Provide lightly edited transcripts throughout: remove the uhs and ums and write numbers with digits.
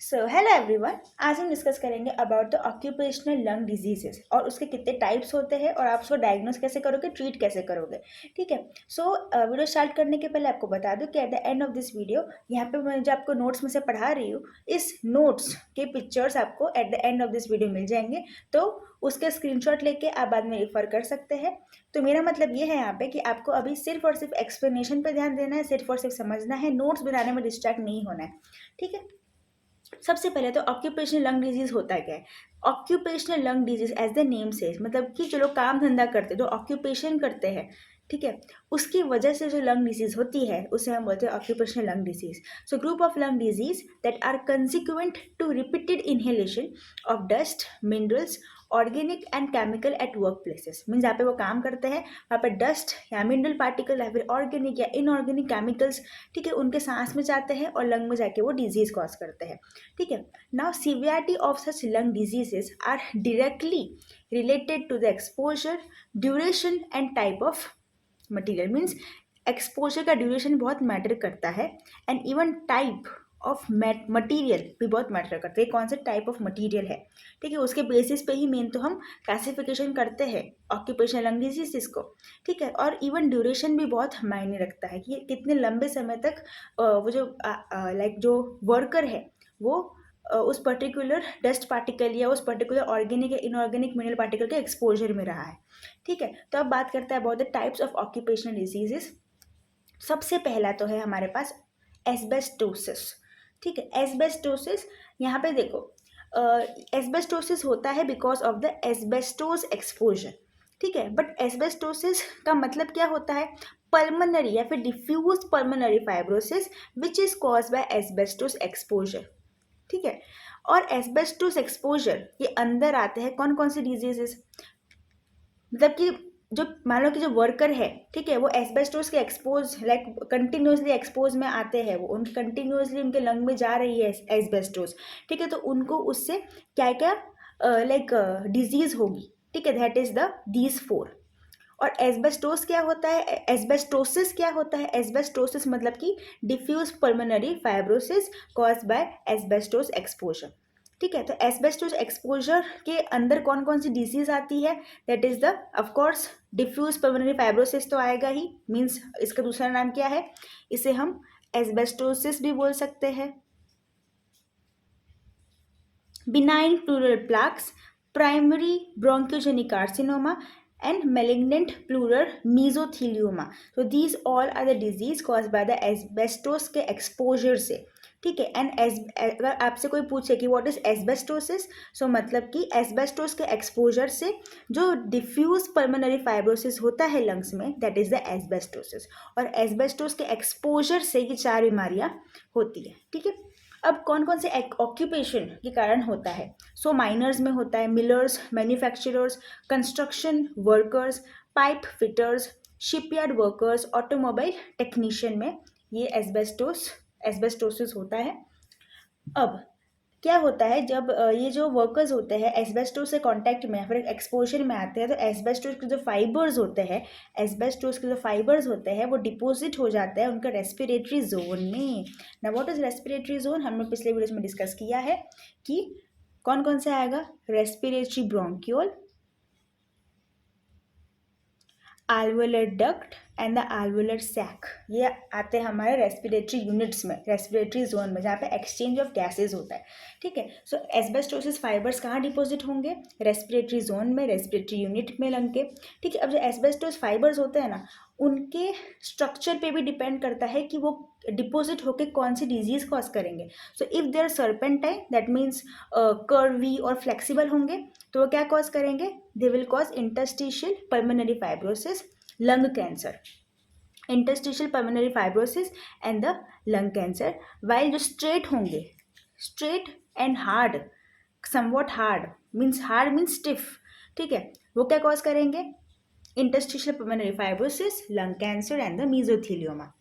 So hello everyone, आज हम discuss करेंगे about the occupational lung diseases और उसके कितने टाइप्स होते हैं और आप उसको डायग्नोस कैसे करोगे, ट्रीट कैसे करोगे। ठीक है। सो वीडियो स्टार्ट करने के पहले आपको बता दूं कि eight the end of this video यहाँ पे मैं जो आपको नोट्स में से पढ़ा रही हूँ, इस नोट्स के पिक्चर्स आपको at the end of this video मिल जाएंगे। तो उसके स्क्रीनशॉट लेके आप बाद में रेफर कर सकते हैं। तो मेरा मतलब ये है यहाँ पे कि आपको अभी सिर्फ और सिर्फ एक्सप्लेनेशन पे ध्यान देना है, सिर्फ और सिर्फ समझना है, नोट्स बनाने में डिस्ट्रैक्ट नहीं होना है। ठीक है। सबसे पहले तो ऑक्यूपेशनल लंग डिजीज होता क्या है। Occupational lung disease as the name से मतलब कि जो लोग काम धंधा करते हैं, जो ऑक्यूपेशन करते हैं, ठीक है, उसकी वजह से जो लंग डिजीज होती है उसे हम बोलते हैं occupational lung disease. So group of lung disease that are consequent to repeated inhalation of dust, minerals, organic and chemical at workplaces. Means जहाँ पे वो काम करते हैं वहाँ पे डस्ट या मिनरल पार्टिकल या फिर ऑर्गेनिक या इनऑर्गेनिक केमिकल्स, ठीक है, उनके सांस में जाते हैं और लंग में जाके वो डिजीज कॉज करते हैं। ठीक है। Now severity of such lung diseases are directly related to the exposure, duration and type of material. Means exposure का ड्यूरेशन बहुत मैटर करता है and even type of material भी बहुत मैटर करते हैं, कौन सा टाइप ऑफ मटीरियल है। ठीक है, उसके बेसिस पे ही मेन तो हम क्लासिफिकेशन करते हैं ऑक्यूपेशनल लंग डिजीज को। ठीक है। और इवन ड्यूरेशन भी बहुत मायने रखता है कि कितने लंबे समय तक वो जो लाइक जो वर्कर है वो उस पर्टिकुलर डस्ट पार्टिकल या उस पर्टिकुलर ऑर्गेनिक या इनऑर्गेनिक मिनरल पार्टिकल के एक्सपोजर में रहा है। ठीक है। तो अब बात करते हैं about the types of occupational diseases. सबसे पहला तो है हमारे पास एस्बेस्टोसिस। ठीक है। एस्बेस्टोसिस, यहाँ पे देखो, एस्बेस्टोसिस होता है because of the asbestos exposure. ठीक है। बट एस्बेस्टोसिस का मतलब क्या होता है? पल्मोनरी या फिर diffuse pulmonary fibrosis which is cause by asbestos exposure. ठीक है। और एस्बेस्टोस एक्सपोजर के अंदर आते हैं कौन कौन से डिजीजेस, मतलब कि जो मान लो कि जो वर्कर है, ठीक है, वो एस्बेस्टोस के एक्सपोज लाइक कंटिन्यूसली एक्सपोज में आते हैं, वो उन कंटिन्यूसली उनके लंग में जा रही है एस्बेस्टोस। ठीक है। तो उनको उससे क्या क्या लाइक डिजीज होगी। ठीक है। That is the these four. और एस्बेस्टोस क्या होता है, एस्बेस्टोसिस क्या होता है? एस्बेस्टोसिस मतलब कि diffuse pulmonary fibrosis cause by asbestos exposure. ठीक है। तो एस्बेस्टोस एक्सपोजर के अंदर कौन कौन सी डिजीज आती है? That is the of course diffuse pulmonary fibrosis तो आएगा ही, मीन्स इसका दूसरा नाम क्या है? इसे हम एस्बेस्टोसिस भी बोल सकते हैं। Benign pleural plaques, primary bronchogenic carcinoma and malignant pleural mesothelioma. So these all are the disease caused by the asbestos के exposure से। ठीक है। एंड अगर आपसे कोई पूछे कि व्हाट इज एस्बेस्टोसिस, सो मतलब कि एस्बेस्टोस के एक्सपोजर से जो डिफ्यूज पल्मोनरी फाइब्रोसिस होता है लंग्स में, दैट इज द एस्बेस्टोसिस। और एस्बेस्टोस के एक्सपोजर से ये चार बीमारियां होती है। ठीक है। अब कौन कौन से ऑक्यूपेशन के कारण होता है? सो माइनर्स में होता है millers, manufacturers, construction workers, pipe fitters, shipyard workers, automobile technician में ये एस्बेस्टोसिस होता है। अब क्या होता है जब ये जो वर्कर्स होते हैं एस्बेस्टोस से कांटेक्ट में या फिर एक्सपोजर में आते हैं, तो एस्बेस्टोस के जो फाइबर्स होते हैं, एस्बेस्टोस के जो फाइबर्स होते हैं वो डिपॉजिट हो जाते हैं उनका रेस्पिरेटरी जोन में। ना व्हाट इज रेस्पिरेटरी जोन, हमने पिछले वीडियोस में डिस्कस किया है कि कौन कौन से आएगा? Respiratory bronchiole, alveolar duct and the alveolar sac, ये आते हैं हमारे रेस्पिरेटरी यूनिट्स में, रेस्पिरेटरी जोन में, जहाँ पे एक्सचेंज ऑफ गैसेज होता है। ठीक है। सो एस्बेस्टोसिस फाइबर्स कहाँ डिपॉजिट होंगे? रेस्पिरेटरी जोन में, रेस्पिरेटरी यूनिट में लंग के। ठीक है। अब जो एस्बेस्टोस फाइबर्स होते हैं ना, उनके स्ट्रक्चर पे भी डिपेंड करता है कि वो डिपॉजिट होके कौन सी डिजीज कॉज करेंगे। So if they are serpentine, that means curvy और फ्लेक्सिबल होंगे, तो वो क्या कॉज करेंगे? They will cause interstitial pulmonary fibrosis, lung cancer, interstitial pulmonary fibrosis and the lung cancer. While जो स्ट्रेट होंगे, straight and hard, somewhat hard means stiff, ठीक है, वो क्या कॉज करेंगे? Interstitial pulmonary fibrosis, lung cancer and the mesothelioma.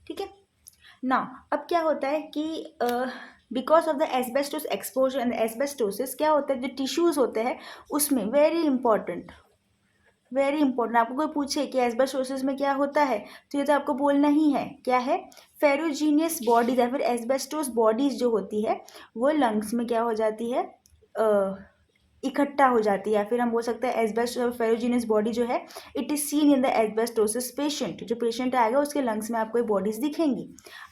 ठीक है। Now अब क्या होता है कि because of the asbestos exposure and asbestosis क्या होता है, जो टिश्यूज होते हैं उसमें वेरी इंपॉर्टेंट वेरी इंपॉर्टेंट, आपको कोई पूछे कि एस्बेस्टोसिस में क्या होता है तो ये तो आपको बोलना ही है, क्या है, फेरोजीनियस बॉडीज या फिर एस्बेस्टोस बॉडीज जो होती है वो लंग्स में क्या हो जाती है, इकट्ठा हो जाती है, या फिर हम बोल सकते हैं एस्बेस्टोस फेरोजीनियस बॉडी जो है it is seen in the asbestosis patient, जो पेशेंट आएगा उसके लंग्स में आपको ये बॉडीज दिखेंगी।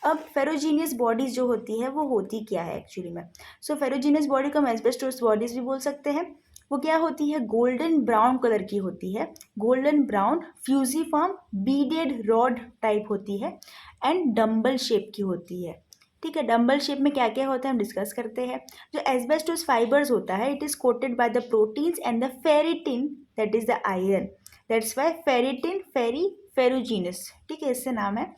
अब फेरोजीनियस बॉडीज जो होती है वो होती क्या है एक्चुअली में, सो फेरोजीनियस बॉडी को हम एस्बेस्टोस बॉडीज भी बोल सकते हैं। वो क्या होती है, गोल्डन ब्राउन कलर की होती है, golden brown fusiform beaded rod type होती है एंड डम्बल शेप की होती है। ठीक है, डम्बल शेप में क्या क्या होता है हम डिस्कस करते हैं। जो एस्बेस्टोस फाइबर्स होता है it is coated by the proteins and the ferritin that is the iron, that's why ferritin ferruginous, ठीक है, इससे नाम है।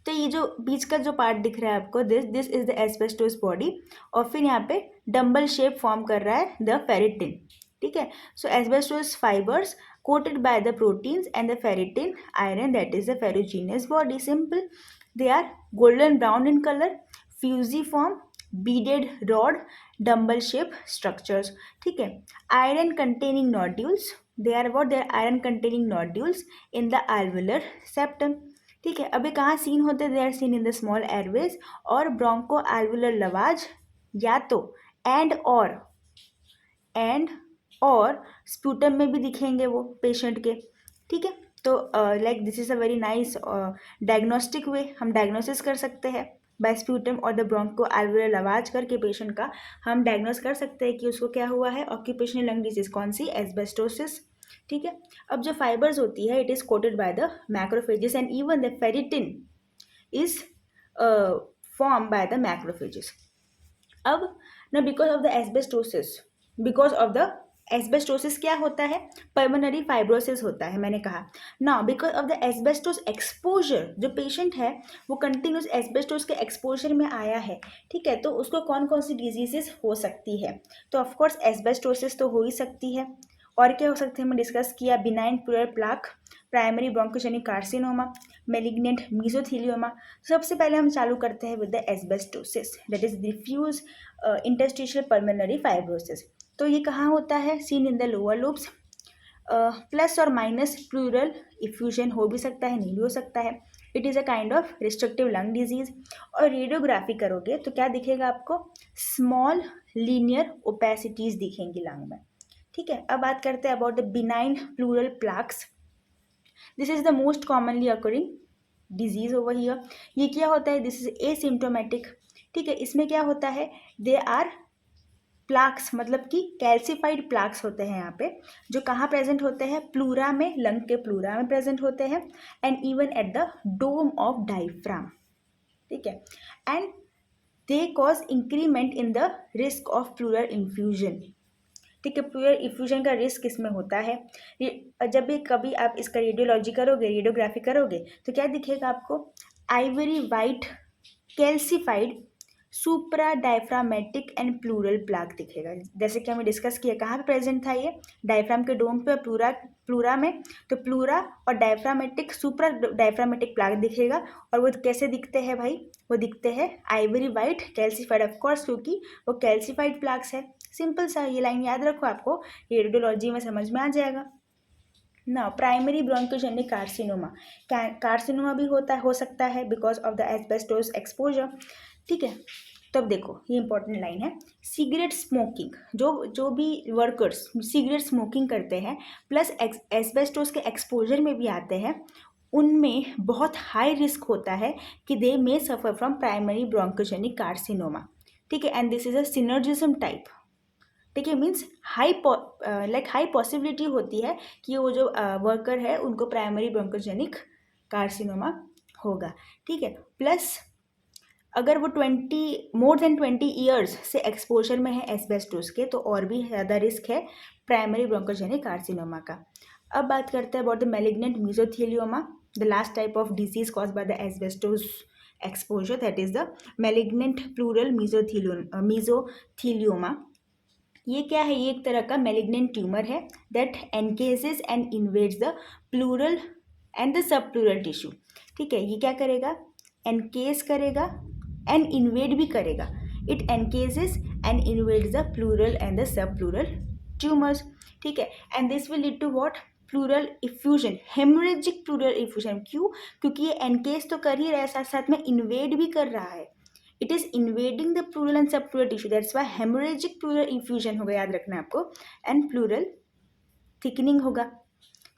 तो ये जो बीच का जो पार्ट दिख रहा है आपको, this is the asbestos body, और फिर यहाँ पे डम्बल शेप फॉर्म कर रहा है द फेरिटिन। ठीक है, so asbestos fibres coated by the proteins and the ferritin iron, that is the ferruginous body. Simple, they are golden brown in color, fusiform beaded rod, dumbbell shape structures. ठीक है, iron containing nodules, they are what, they are iron containing nodules in the alveolar septum. ठीक है, अभी कहाँ seen होते हैं, they are seen in the small airways और Bronco alveolar lavage, या तो एंड और स्प्यूटम में भी दिखेंगे वो पेशेंट के। ठीक है, तो like this is a very nice diagnostic way, हम डायग्नोसिस कर सकते हैं बाय स्प्यूटम और द ब्रोंको एल्वुलर लवाज करके पेशेंट का हम डायग्नोस कर सकते हैं कि उसको क्या हुआ है, ऑक्यूपेशनल लंग डिजीज कौन सी, एस्बेस्टोसिस। ठीक है, अब जो फाइबर्स होती है it is coated by the macrophages and even the ferritin is form by the macrophages. अब ना because of the asbestosis, because of the asbestosis क्या होता है, पल्मोनरी फाइब्रोसिस होता है मैंने कहा ना, because of the asbestos exposure, जो पेशेंट है वो कंटिन्यूस एस्बेस्टोस के एक्सपोजर में आया है। ठीक है, तो उसको कौन कौन सी डिजीजेस हो सकती है, तो ऑफकोर्स एस्बेस्टोसिस तो हो ही सकती है, और क्या हो सकते हैं हमने डिस्कस किया, benign pleural plaque, primary bronchogenic carcinoma, malignant mesothelioma. सबसे पहले हम चालू करते हैं with the asbestosis, that is diffuse interstitial pulmonary fibrosis. तो ये कहाँ होता है, seen in the lower lobes, plus और माइनस प्लूरल इफ्यूजन हो भी सकता है, नहीं भी हो सकता है। It is a kind of restrictive lung disease. और रेडियोग्राफी करोगे तो क्या दिखेगा आपको, स्मॉल लीनियर ओपेसिटीज दिखेंगी लंग में। ठीक है, अब बात करते हैं about the benign pleural plaques. This is the most commonly occurring disease over here. ये क्या होता है, दिस इज एसिम्टोमेटिक। ठीक है, इसमें क्या होता है, दे आर प्लाक्स, मतलब कि कैल्सिफाइड प्लाक्स होते हैं यहाँ पे, जो कहाँ प्रेजेंट होते हैं, प्लूरा में, लंग के प्लूरा में प्रेजेंट होते हैं, and even at the dome of diaphragm. ठीक है, and they cause increment in the risk of pleural infusion. ठीक है, प्लूरल इफ्यूजन का रिस्क इसमें होता है। जब भी कभी आप इसका रेडियोलॉजी करोगे, रेडियोग्राफी करोगे तो क्या दिखेगा आपको, ivory white calcified supra diaphragmatic and pleural plaque दिखेगा। जैसे कि हमें डिस्कस किया कहाँ पे प्रेजेंट था ये, डायफ्राम के डोम पे, प्लूरा में, तो प्लूरा और डायफ्रामेटिक सुप्रा डायफ्रामेटिक प्लाक दिखेगा। और वो कैसे दिखते हैं भाई, वो दिखते हैं आइवरी वाइट कैल्सिफाइड, ऑफकोर्स क्योंकि वो कैल्सिफाइड प्लाक्स है। सिंपल सा, ये लाइन याद रखो, आपको ये रेडियोलॉजी में समझ में आ जाएगा ना। प्राइमरी ब्रोंकोजेनिक कार्सिनोमा, कार्सिनोमा भी हो सकता है because of the asbestos exposure. ठीक है, तो अब देखो ये इंपॉर्टेंट लाइन है, सिगरेट स्मोकिंग, जो भी वर्कर्स सिगरेट स्मोकिंग करते हैं प्लस एस्बेस्टोस के एक्सपोजर में भी आते हैं, उनमें बहुत हाई रिस्क होता है कि they may suffer from primary bronchogenic carcinoma. ठीक है, and this is a synergism type. ठीक है, मीन्स हाई पॉसिबिलिटी होती है कि वो जो वर्कर है उनको प्राइमरी ब्रोंकोजेनिक कार्सिनोमा होगा। ठीक है, प्लस अगर वो मोर देन 20 ईयर्स से एक्सपोजर में है एस्बेस्टोस के, तो और भी ज़्यादा रिस्क है प्राइमरी ब्रोंकोजेनिक कार्सिनोमा का। अब बात करते हैं about the malignant mesothelioma, the last type of disease cause by the asbestos exposure, that is the malignant pleural mesothelioma. ये क्या है, ये एक तरह का मेलिग्नेंट ट्यूमर है that encases and invades the pleural and the sub pleural tissue. ठीक है, ये क्या करेगा, एनकेज करेगा एंड इन्वेड भी करेगा, it encases and invades the pleural and the sub pleural tumours. ठीक है, and this will lead to what, pleural effusion, haemorrhagic pleural effusion. क्यों? क्योंकि ये एनकेस तो कर ही रहा है, साथ साथ में इन्वेड भी कर रहा है। It is invading the pleural and sub pleural tissue, that's why haemorrhagic pleural effusion होगा, याद रखना है आपको। एंड प्लूरल थिकनिंग होगा।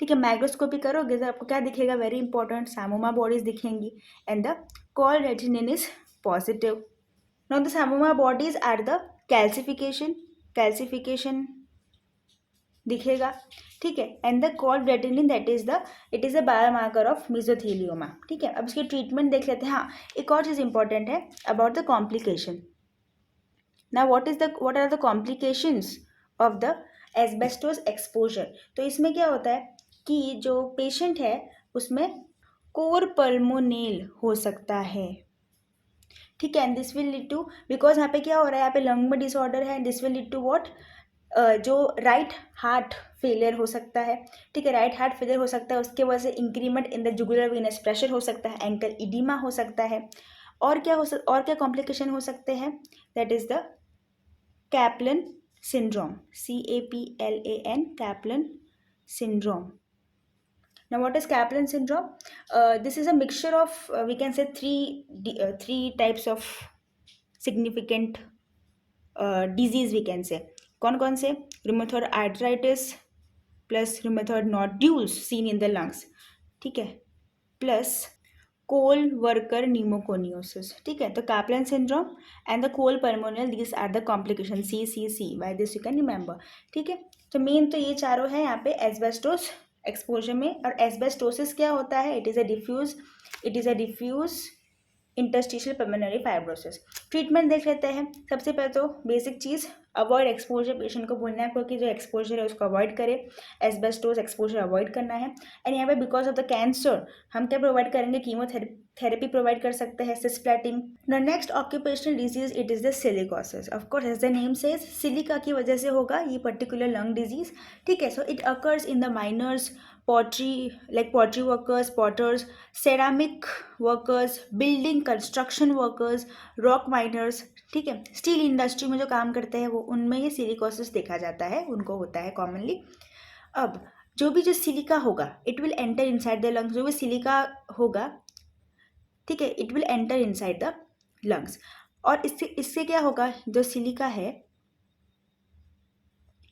ठीक है, माइक्रोस्कोपी करोगे तो आपको क्या दिखेगा? वेरी इंपॉर्टेंट, सामोमा बॉडीज दिखेंगी and the calretinin is positive. Now the psammoma bodies are the calcification दिखेगा। ठीक है, and the calretinin that is the it is a biomarker of mesothelioma. ठीक है, अब इसकी ट्रीटमेंट देख लेते हैं। हाँ, एक और चीज़ इंपॉर्टेंट है about the complication. Now what are the complications of the asbestos exposure. तो इसमें क्या होता है कि जो पेशेंट है उसमें कोर पल्मोनेल हो सकता है। ठीक है, and this will lead to, because यहाँ पे क्या हो रहा है, यहाँ पे लंग में डिसऑर्डर है, and this will lead to what, जो राइट हार्ट फेलियर हो सकता है। ठीक है, राइट हार्ट फेलियर हो सकता है, उसके वजह से increment in the jugular Venus pressure हो सकता है, एंकल इडीमा हो सकता है। और क्या कॉम्प्लिकेशन हो सकते हैं? That is the Kaplan syndrome, CAPLAN, Kaplan syndrome. Now, what is Kaplan syndrome? This is a mixture of, we can say, three types of significant disease, we can say. कौन कौन से? Rheumatoid arthritis plus rheumatoid nodules seen in the lungs. ठीक है, plus कोल worker pneumoconiosis. ठीक है, तो Caplan syndrome and the cor pulmonale, these are the complication, CCC, by this you can remember. ठीक है, तो मेन तो ये चारों है यहाँ पे एस्बेस्टोस एक्सपोजर में। और एस्बेस्टोसिस क्या होता है? It is a diffuse interstitial pulmonary fibrosis. Treatment देख लेते हैं। सबसे पहले तो बेसिक चीज़, अवॉइड एक्सपोजर। पेशेंट को बोलना है क्योंकि जो एक्सपोजर है उसको अवॉइड करे, एस्बेस्टोस एक्सपोजर अवॉइड करना है। एंड यहाँ पे बिकॉज ऑफ द कैंसर हम क्या प्रोवाइड करेंगे? कीमोथेरेपी प्रोवाइड कर सकते हैं, cisplatin. The next occupational disease, it is the silicosis. Of course as the name says, silica की वजह से होगा ये पर्टिकुलर लंग डिजीज। ठीक है, so it occurs in the miners, pottery workers, potters, ceramic workers, building construction workers, rock miners। ठीक है, steel industry में जो काम करते हैं वो, उनमें ये सिलिकोसिस देखा जाता है, उनको होता है कॉमनली। अब जो सिलिका होगा, it will enter inside the lungs. जो भी सिलिका होगा, ठीक है, it will enter inside the lungs. और इससे क्या होगा? जो सिलिका है,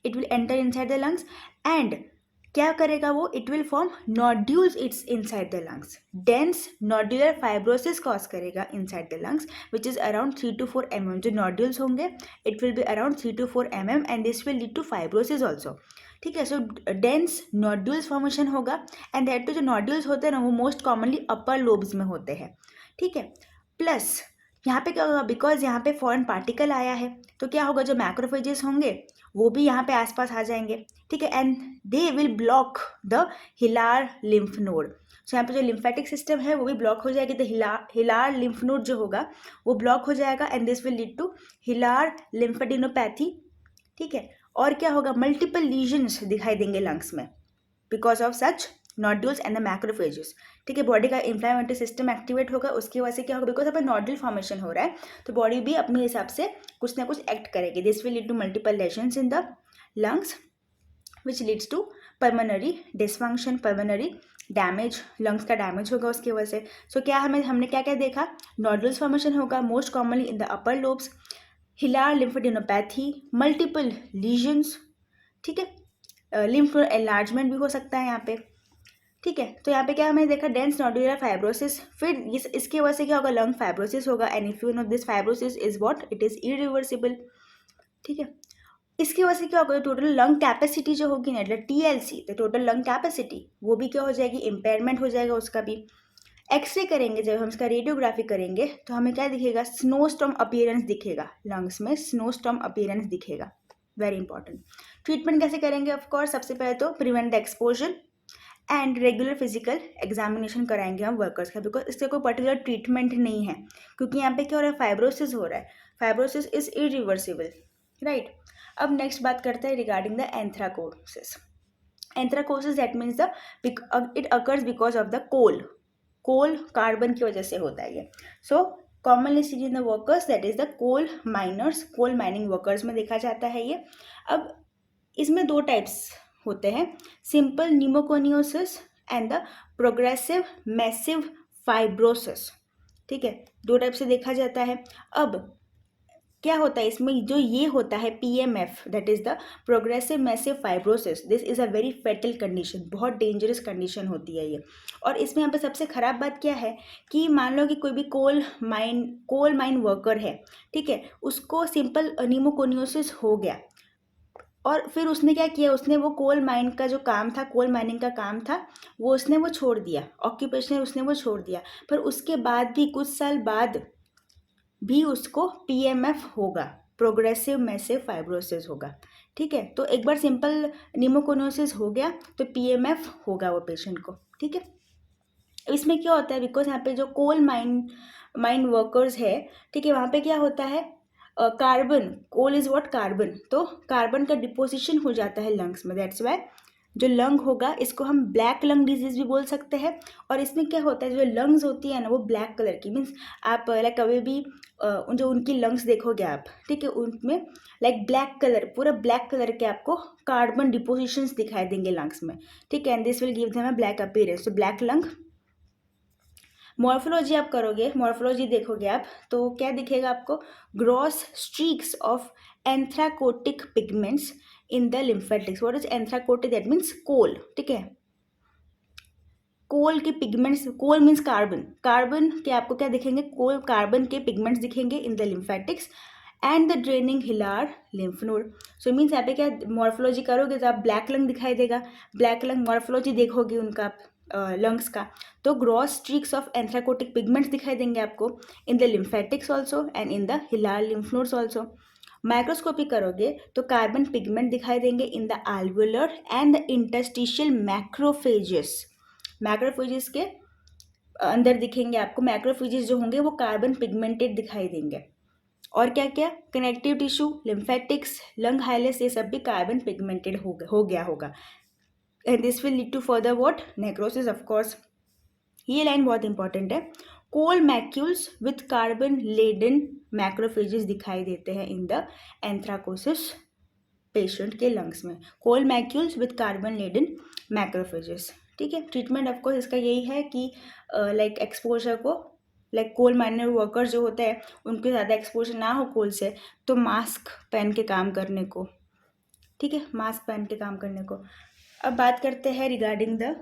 it will enter inside the lungs and क्या करेगा वो? It will form nodules it's inside the lungs. Dense nodular fibrosis cause करेगा inside the lungs, which is around 3 to 4 mm। जो नॉड्यूल्स होंगे, it will be around 3 to 4 mm and this will lead to fibrosis also. ठीक है, so dense nodules formation होगा and that to जो nodules होते हैं ना, वो मोस्ट कॉमनली अपर लोब्स में होते हैं। ठीक है, प्लस यहाँ पे क्या होगा? बिकॉज यहाँ पे फॉरेन पार्टिकल आया है, तो क्या होगा? जो मैक्रोफेजेस होंगे वो भी यहाँ पे आसपास आ जाएंगे। ठीक है, and they will block the hilar lymph node. So यहाँ पे जो लिम्फेटिक सिस्टम है वो भी ब्लॉक हो जाएगी, तो हिलार लिम्फ नोड जो होगा वो ब्लॉक हो जाएगा and this will lead to hilar lymphadenopathy. ठीक है, और क्या होगा? मल्टीपल लीजन्स दिखाई देंगे लंग्स में because of such nodules and the macrophages. ठीक है, बॉडी का इन्फ्लेमेटरी सिस्टम एक्टिवेट होगा, उसकी वजह से क्या होगा? बिकॉज अपन नॉड्यूल फॉर्मेशन हो रहा है, तो बॉडी भी अपने हिसाब से कुछ ना कुछ एक्ट करेगी। This will lead to multiple lesions in the lungs which leads to pulmonary dysfunction, pulmonary damage, lungs का डैमेज होगा उसकी वजह से। सो क्या हमने क्या क्या देखा? नॉड्यूल्स फॉर्मेशन होगा most commonly in the upper lobes, hilar lymphadenopathy, multiple lesions. ठीक है, लिम्फ एनलार्जमेंट भी हो सकता है यहाँ पे। ठीक है, तो यहाँ पे क्या हमने देखा? Dense nodular fibrosis. फिर इसकी वजह से क्या होगा? लंग फाइब्रोसिस होगा and if you know this fibrosis is what? It is irreversible. ठीक है, इसकी वजह से क्या होगा? टोटल लंग कैपेसिटी जो होगी ना, मतलब TLC, तो टोटल लंग कैपेसिटी, वो भी क्या हो जाएगी? इम्पेयरमेंट हो जाएगा उसका भी। एक्सरे करेंगे जब हम इसका रेडियोग्राफी करेंगे तो हमें क्या दिखेगा? स्नोस्टॉर्म अपीयरेंस दिखेगा लंग्स में, स्नोस्टॉर्म अपीयरेंस दिखेगा। Very important. ट्रीटमेंट कैसे करेंगे? ऑफकोर्स सबसे पहले तो prevent the exposure and regular physical examination कराएंगे हम वर्कर्स का, बिकॉज इससे कोई पर्टिकुलर ट्रीटमेंट नहीं है, क्योंकि यहाँ पे क्या हो रहा है? फाइब्रोसिस हो रहा है, फाइब्रोसिस इज इरिवर्सिबल, राइट। अब नेक्स्ट बात करते हैं regarding the anthracosis. Anthracosis that means the it occurs because of the coal carbon की वजह से होता है ये। So commonly seen in the workers, that is the coal miners, coal mining workers में देखा जाता है ये। अब इसमें दो टाइप्स होते हैं, simple pneumoconiosis and the progressive massive fibrosis. ठीक है, दो टाइप से देखा जाता है। अब क्या होता है इसमें, जो ये होता है PMF, that is the progressive massive fibrosis, this is a very fatal condition, बहुत डेंजरस कंडीशन होती है ये। और इसमें यहाँ पे सबसे खराब बात क्या है कि मान लो कि कोई भी कोल माइन वर्कर है, ठीक है, उसको सिंपल न्यूमोकोनियोसिस हो गया और फिर उसने क्या किया, उसने वो कोल माइन का जो काम था, कोल माइनिंग का काम था, वो उसने वो छोड़ दिया, ऑक्यूपेशन उसने वो छोड़ दिया, पर उसके बाद भी कुछ साल बाद भी उसको PMF होगा, प्रोग्रेसिव मैसिव फाइब्रोसिस होगा। ठीक है, तो एक बार सिंपल निमोकोनोसिस हो गया तो PMF होगा वो पेशेंट को। ठीक है, इसमें क्या होता है, बिकॉज यहाँ पे जो कोल माइन वर्कर्स है, ठीक है, वहाँ पे क्या होता है, carbon, coal is what, carbon, तो कार्बन का डिपोजिशन हो जाता है लंग्स में, दैट्स वाई जो लंग होगा इसको हम ब्लैक लंग डिजीज भी बोल सकते हैं। और इसमें क्या होता है, जो लंग्स होती है ना वो ब्लैक कलर की, मीन्स आप लाइक कभी भी जो उनकी लंग्स देखोगे आप, ठीक है, उनमें लाइक ब्लैक कलर, पूरा ब्लैक कलर के आपको कार्बन डिपोजिशंस दिखाई देंगे लंग्स में। ठीक है, and this will give them a black appearance, तो ब्लैक लंग। मॉर्फोलॉजी आप करोगे, मॉर्फोलॉजी देखोगे आप, तो क्या दिखेगा आपको, gross streaks of anthracotic pigments in the lymphatics. What is anthracotic, that means coal. ठीक है, कोल के pigments, coal means carbon, carbon के आपको क्या दिखेंगे, कोल कार्बन के पिगमेंट्स दिखेंगे in the lymphatics and the draining hilar lymph node. So means यहाँ पे क्या मॉर्फोलॉजी करोगे तो आप ब्लैक लंग दिखाई देगा, ब्लैक लंग मॉर्फोलॉजी देखोगे उनका लंग्स का, तो gross streaks of anthracotic pigments दिखाई देंगे आपको in the lymphatics also and in the hilar lymph nodes also. Microscopy करोगे तो कार्बन पिगमेंट दिखाई देंगे in the alveolar and the interstitial macrophages, macrophages के अंदर दिखेंगे आपको, मैक्रोफेजेस जो होंगे वो कार्बन पिगमेंटेड दिखाई देंगे। और क्या क्या, connective tissue, lymphatics, lung hilus, ये सब भी कार्बन पिगमेंटेड हो गया होगा, and this will lead to further what, necrosis of course. ये लाइन बहुत इंपॉर्टेंट है, coal macules with carbon laden macrophages दिखाई देते हैं इन द एंथ्राकोसिस पेशेंट के लंग्स में, coal macules with carbon laden macrophages. ठीक है, ट्रीटमेंट ऑफकोर्स इसका यही है कि लाइक एक्सपोजर को, लाइक कोल माइनर वर्कर जो होते हैं उनके ज़्यादा एक्सपोजर ना हो कोल से, तो मास्क पहन के काम करने को, ठीक है, मास्क पहन के काम करने को। अब बात करते हैं रिगार्डिंग द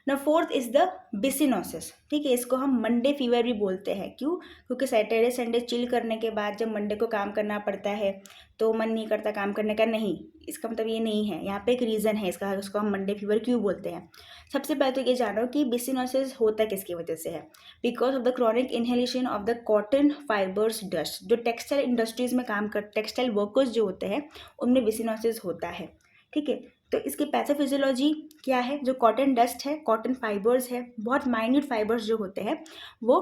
ना, फोर्थ इज द बिसिनोसिस। ठीक है, इसको हम मंडे फीवर भी बोलते हैं, क्यों, क्योंकि सैटरडे संडे चिल करने के बाद जब मंडे को काम करना पड़ता है तो मन नहीं करता काम करने का, नहीं, इसका मतलब ये नहीं है, यहाँ पे एक रीज़न है इसका, उसको हम मंडे फीवर क्यों बोलते हैं। सबसे पहले तो ये जानो कि बिसिनोसिस होता किसकी वजह से है, because of the chronic inhalation of the cotton fibres dust. जो टेक्सटाइल इंडस्ट्रीज में काम कर, टेक्सटाइल वर्कर्स जो होते हैं उनमें बिसिनोसिस होता है। ठीक है, तो इसकी पैथोफिजियोलॉजी क्या है, जो कॉटन डस्ट है, कॉटन फाइबर्स है, बहुत माइन्यूट फाइबर्स जो होते हैं वो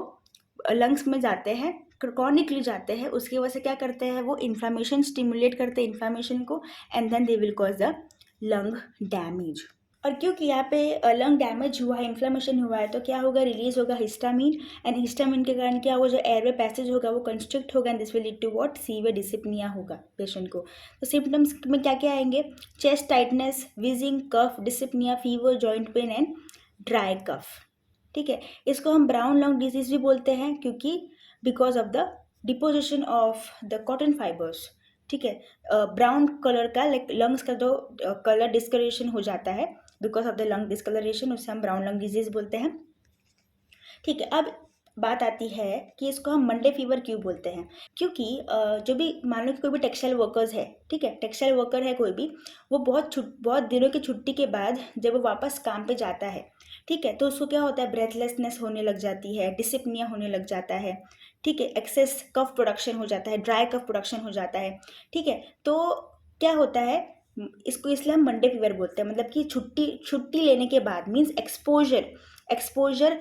लंग्स में जाते हैं, क्रॉनिकली जाते हैं, उसकी वजह से क्या करते हैं, वो इन्फ्लामेशन स्टिमुलेट करते हैं इन्फ्लामेशन को, and then they will cause the lung damage. और क्योंकि यहाँ पे लंग डैमेज हुआ है, इन्फ्लेमेशन हुआ है, तो क्या होगा, रिलीज होगा हिस्टामीन, एंड हिस्टामीन के कारण क्या होगा, जो एयरवे पैसेज होगा वो कंस्ट्रिक्ट होगा, and this will lead to what, severe dyspnea होगा पेशेंट को। तो सिम्टम्स में क्या क्या आएंगे, chest tightness, wheezing, cough, dyspnea, fever, joint pain and dry cough. ठीक है, इसको हम ब्राउन लंग डिजीज भी बोलते हैं, क्योंकि because of the deposition of the cotton fibres. ठीक है, ब्राउन कलर का लाइक लंग्स का जो कलर डिस्कलरेशन हो जाता है because of the lung discolouration, उससे हम ब्राउन लंग डिजीज बोलते हैं। ठीक है, अब बात आती है कि इसको हम मंडे फीवर क्यों बोलते हैं, क्योंकि जो भी मान लो कि कोई भी टेक्सटाइल वर्कर्स है, ठीक है, टेक्सटाइल वर्कर है कोई भी, वो बहुत दिनों की छुट्टी के बाद जब वो वापस काम पे जाता है, ठीक है, तो उसको क्या होता है, ब्रेथलेसनेस होने लग जाती है, डिसिप्निया होने लग जाता है, ठीक है, एक्सेस कफ प्रोडक्शन हो जाता है, ड्राई कफ प्रोडक्शन हो जाता है। ठीक है, तो क्या होता है, इसको इसलिए हम मंडे फीवर बोलते हैं, मतलब कि छुट्टी लेने के बाद, मीन्स एक्सपोजर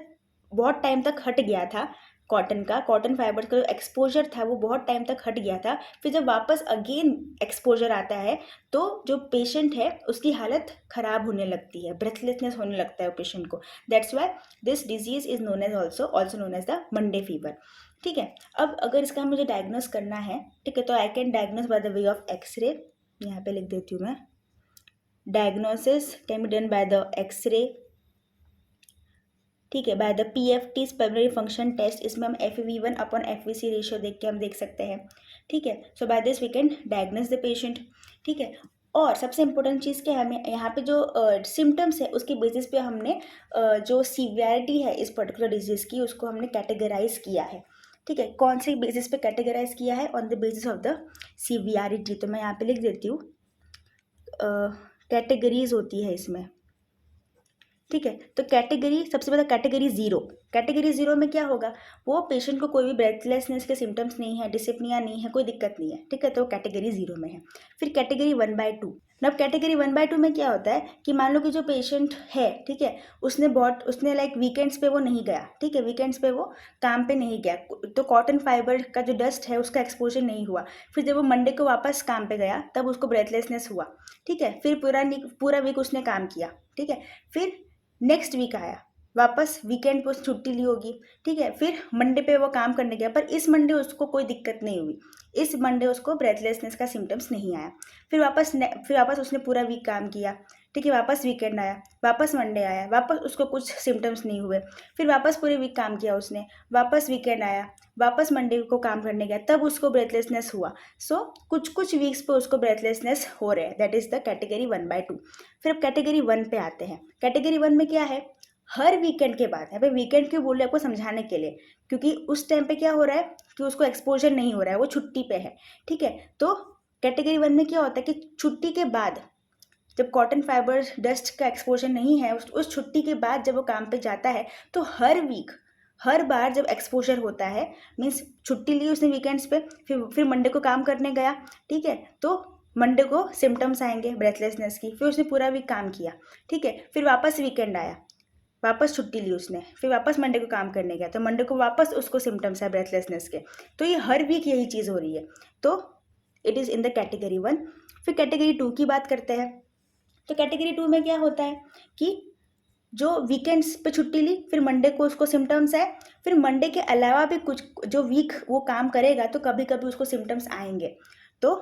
बहुत टाइम तक हट गया था, कॉटन फाइबर का जो एक्सपोजर था वो बहुत टाइम तक हट गया था, फिर जब वापस अगेन एक्सपोजर आता है तो जो पेशेंट है उसकी हालत ख़राब होने लगती है, ब्रेथलेसनेस होने लगता है पेशेंट को, that's why this disease is known as also known as the Monday fever. ठीक है, अब अगर इसका मुझे डायग्नोस करना है, ठीक है, तो I can diagnose by the way of X-ray, यहाँ पे लिख देती हूँ मैं, diagnosis can be done by the X-ray, ठीक है, by the PFT pulmonary function test. इसमें हम FEV1 अपॉन FVC रेशियो देख के हम देख सकते हैं, ठीक है। So by this we can diagnose the patient, ठीक है। और सबसे इंपॉर्टेंट चीज़ क्या है, हमें यहाँ पे जो सिम्टम्स है उसके बेसिस पे हमने जो सीवियरिटी है इस पर्टिकुलर डिजीज़ की उसको हमने कैटेगराइज किया है, ठीक है। कौन से बेसिस पे कैटेगराइज किया है? On the basis of the severity. तो मैं यहाँ पे लिख देती हूँ, कैटेगरीज होती है इसमें, ठीक है। तो कैटेगरी, सबसे पहले कैटेगरी जीरो। कैटेगरी जीरो में क्या होगा, वो पेशेंट को कोई भी ब्रेथलेसनेस के सिम्टम्स नहीं है, डिसिप्निया नहीं है, कोई दिक्कत नहीं है, ठीक है, तो कैटेगरी जीरो में है। फिर कैटेगरी 1/2। अब कैटेगरी 1/2 में क्या होता है कि मान लो कि जो पेशेंट है, ठीक है, उसने लाइक वीकेंड्स पे वो नहीं गया, ठीक है, वीकेंड्स पे वो काम पे नहीं गया, तो कॉटन फाइबर का जो डस्ट है उसका एक्सपोजर नहीं हुआ। फिर जब वो मंडे को वापस काम पे गया तब उसको ब्रेथलेसनेस हुआ, ठीक है। फिर पूरा वीक उसने काम किया, ठीक है। फिर नेक्स्ट वीक आया, वापस वीकेंड पे छुट्टी ली होगी, ठीक है। फिर मंडे पे वो काम करने गया, पर इस मंडे उसको कोई दिक्कत नहीं हुई, इस मंडे उसको ब्रेथलेसनेस का सिम्टम्स नहीं आया। फिर वापस उसने पूरा वीक काम किया, ठीक है, वापस वीकेंड आया, वापस मंडे आया, वापस उसको कुछ सिम्टम्स नहीं हुए। फिर वापस पूरे वीक काम किया उसने, वापस वीकेंड आया, वापस मंडे को काम करने गया, तब उसको ब्रेथलेसनेस हुआ। सो कुछ कुछ वीक्स पे उसको ब्रेथलेसनेस हो रहे हैं, दैट इज द कैटेगरी 1/2। फिर अब कैटेगरी 1 पे आते हैं। कैटेगरी 1 में क्या है, हर वीकेंड के बाद, यहाँ पे वीकेंड क्यों बोल रहे हैं आपको समझाने के लिए, क्योंकि उस टाइम पे क्या हो रहा है कि उसको एक्सपोजर नहीं हो रहा है, वो छुट्टी पे है, ठीक है। तो कैटेगरी 1 में क्या होता है कि छुट्टी के बाद जब कॉटन फाइबर डस्ट का एक्सपोजर नहीं है, उस छुट्टी के बाद जब वो काम पे जाता है, तो हर वीक, हर बार जब एक्सपोजर होता है, मीन्स छुट्टी ली उसने वीकेंड्स पे, फिर मंडे को काम करने गया, ठीक है, तो मंडे को सिम्टम्स आएंगे ब्रेथलेसनेस की, फिर उसने पूरा वीक काम किया, ठीक है। फिर वापस वीकेंड आया, वापस छुट्टी ली उसने, फिर वापस मंडे को काम करने गया, तो मंडे को वापस उसको सिम्टम्स है ब्रेथलेसनेस के। तो ये हर वीक यही चीज़ हो रही है, तो it is in the category 1। फिर कैटेगरी 2 की बात करते हैं। तो कैटेगरी 2 में क्या होता है कि जो वीकेंड्स पे छुट्टी ली, फिर मंडे को उसको सिम्टम्स आए, फिर मंडे के अलावा भी कुछ जो वीक वो काम करेगा तो कभी कभी उसको सिम्टम्स आएंगे। तो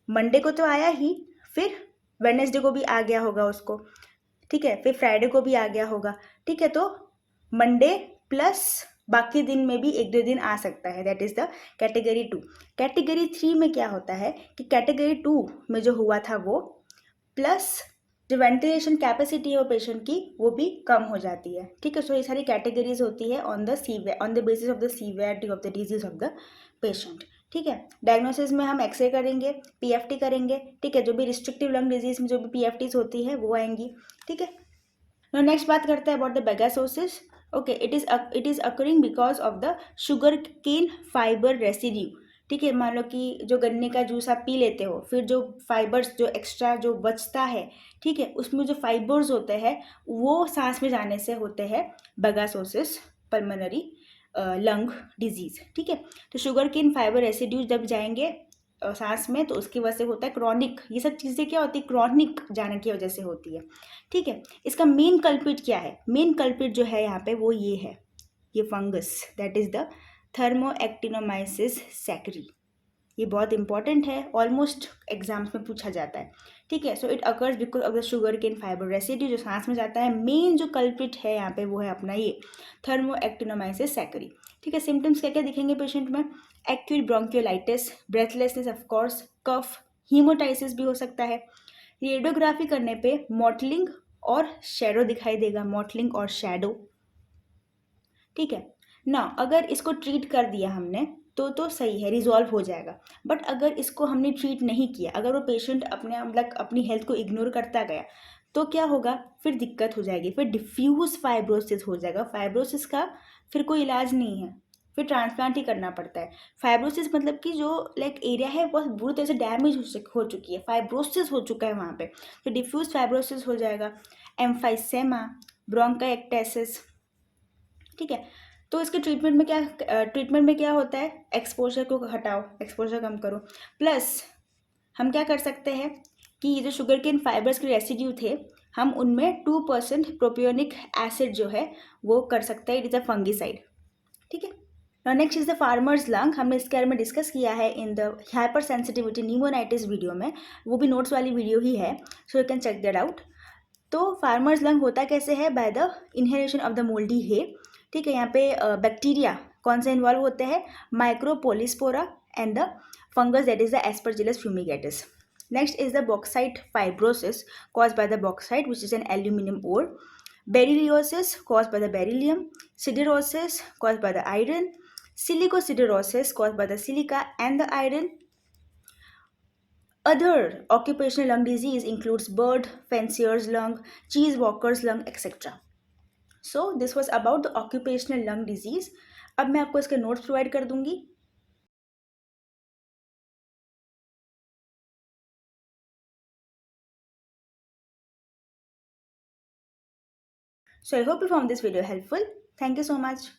मंडे को तो आया ही, फिर वेडनेसडे को भी आ गया होगा उसको, ठीक है, फिर फ्राइडे को भी आ गया होगा, ठीक है। तो मंडे प्लस बाकी दिन में भी 1-2 दिन आ सकता है, that is the category 2। Category 3 में क्या होता है कि कैटेगरी 2 में जो हुआ था वो प्लस जो वेंटिलेशन कैपेसिटी है वो पेशेंट की वो भी कम हो जाती है, ठीक है। सो ये सारी कैटेगरीज होती है on the basis of the severity of the disease of the patient, ठीक है। डायग्नोसिस में हम एक्सरे करेंगे, PFT करेंगे, ठीक है, जो भी रिस्ट्रिक्टिव लंग डिजीज में जो भी PFTs होती है वो आएंगी, ठीक है। नेक्स्ट बात करते हैं about the bagassosis. Okay, it is occurring because of the sugar cane fibre residue, ठीक है। मान लो कि जो गन्ने का जूस आप पी लेते हो, फिर जो फाइबर्स जो एक्स्ट्रा जो बचता है, ठीक है, उसमें जो फाइबर्स होते हैं वो सांस में जाने से होते हैं बेगासोसिस पल्मोनरी लंग डिजीज, ठीक है। तो शुगर केन फाइबर रेसिड्यू जब जाएंगे सांस में तो उसकी वजह से होता है क्रॉनिक, ये सब चीज़ें क्या होती है क्रॉनिक जाने की वजह से होती है, ठीक है। इसका मेन कल्पिट क्या है, मेन कल्पिट जो है यहाँ पे वो ये है, ये फंगस, दैट इज द थर्मोएक्टिनोमाइसिस सैकरी। ये बहुत इंपॉर्टेंट है, ऑलमोस्ट एग्जाम्स में पूछा जाता है, ठीक है। So it occurs because of the sugar cane fibre residue जो सांस में जाता है। मेन जो कल्पिट है यहाँ पे वो है अपना ये थर्मोएक्टिनोमाइसिस सैकरी, ठीक है। सिम्टम्स क्या क्या दिखेंगे पेशेंट में, acute bronchiolitis, breathlessness, of course cough, haemoptysis भी हो सकता है। रेडियोग्राफी करने पे मॉटलिंग और शेडो दिखाई देगा, मॉटलिंग और शेडो, ठीक है ना। अगर इसको ट्रीट कर दिया हमने तो सही है, रिजॉल्व हो जाएगा। बट अगर इसको हमने ट्रीट नहीं किया, अगर वो पेशेंट अपने मतलब अपनी हेल्थ को इग्नोर करता गया तो क्या होगा, फिर दिक्कत हो जाएगी, फिर डिफ्यूज फाइब्रोसिस हो जाएगा। फाइब्रोसिस का फिर कोई इलाज नहीं है, फिर ट्रांसप्लांट ही करना पड़ता है। फाइब्रोसिस मतलब कि जो लाइक एरिया है बहुत बुरी तरह से डैमेज हो चुकी है, फाइब्रोसिस हो चुका है वहाँ पे, तो डिफ्यूज फाइब्रोसिस हो जाएगा। एम्फाइसेमा, ब्रोंकाइटिस, ठीक है। तो इसके ट्रीटमेंट में क्या होता है, एक्सपोजर को हटाओ, एक्सपोजर कम करो, प्लस हम क्या कर सकते हैं कि ये जो शुगर केन फाइबर्स के रेसिड्यू थे हम उनमें 2% प्रोपियोनिक एसिड जो है वो कर सकते हैं, इट इज़ अ फंगिसाइड, ठीक है। Next is the farmer's lung, हमने इसके बारे में डिस्कस किया है in the hyper sensitivity pneumonitis video में, वो भी नोट्स वाली वीडियो ही है, so you can check that out. तो फार्मर्स लंग होता कैसे है, by the inhalation of the mouldy hay. ठीक है, यहाँ पे बैक्टीरिया कौन से इन्वॉल्व होते हैं, Micropolyspora and the fungus that is the Aspergillus fumigatus. Next is the bauxite fibrosis caused by the bauxite which is an aluminum ore, berylliosis caused by the beryllium, siderosis caused by the iron, silicosiderosis caused by the silica and the iron. Other occupational lung disease includes bird fancier's lung, cheese walker's lung, etc. So this was about the occupational lung disease. अब मैं आपको इसके notes provide कर दूंगी. So I hope you found this video helpful. Thank you so much.